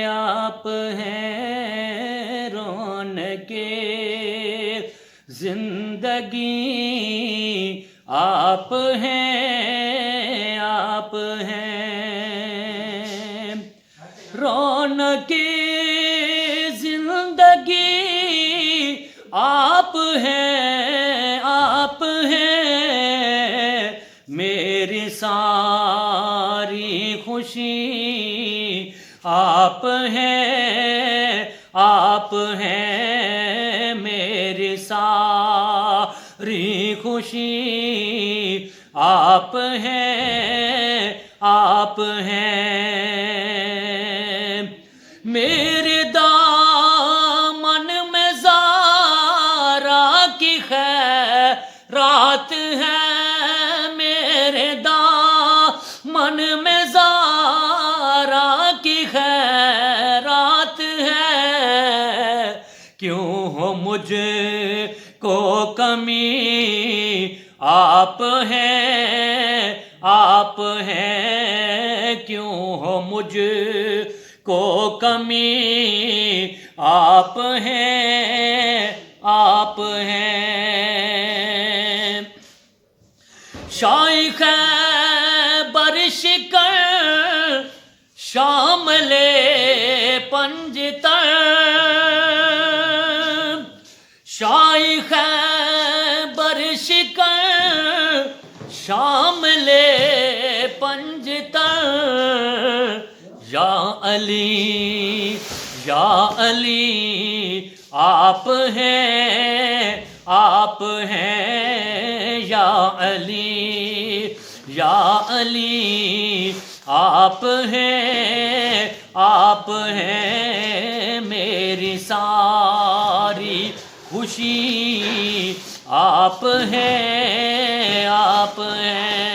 آپ ہیں رونقِ زندگی، آپ ہیں، آپ ہیں رونقِ زندگی، آپ ہیں، آپ ہیں میری ساری خوشی، آپ ہیں، آپ ہیں میری ساری خوشی، آپ ہیں، آپ ہیں میرے دامن میں زارا کی خیرات ہے، میرے دامن میں زارا کی خیرات ہے، کیوں ہو مجھ کو کمی، آپ ہیں، آپ ہیں کیوں ہو مجھ کو کمی، آپ ہیں، آپ ہیں شائخ برشکر شامل پنجتن، شائخ برشکر شامل پنجتن، یا علی، یا علی آپ ہیں، آپ ہیں یا علی، یا علی آپ ہیں، آپ ہیں میری ساری خوشی، آپ ہیں، آپ ہیں